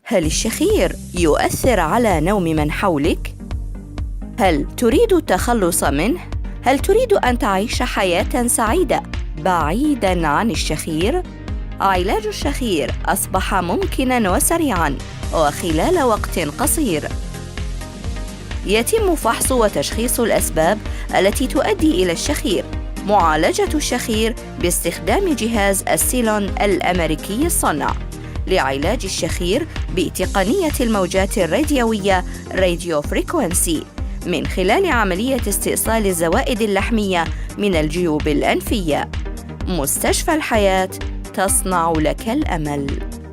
هل الشخير يؤثر على نوم من حولك؟ هل تريد التخلص منه؟ هل تريد أن تعيش حياة سعيدة بعيداً عن الشخير؟ علاج الشخير أصبح ممكناً وسريعاً وخلال وقت قصير. يتم فحص وتشخيص الأسباب التي تؤدي إلى الشخير. معالجة الشخير باستخدام جهاز السيلون الأمريكي الصنع لعلاج الشخير بتقنية الموجات الراديوية راديو فريكوانسي من خلال عملية استئصال الزوائد اللحمية من الجيوب الأنفية. مستشفى الحياة تصنع لك الأمل.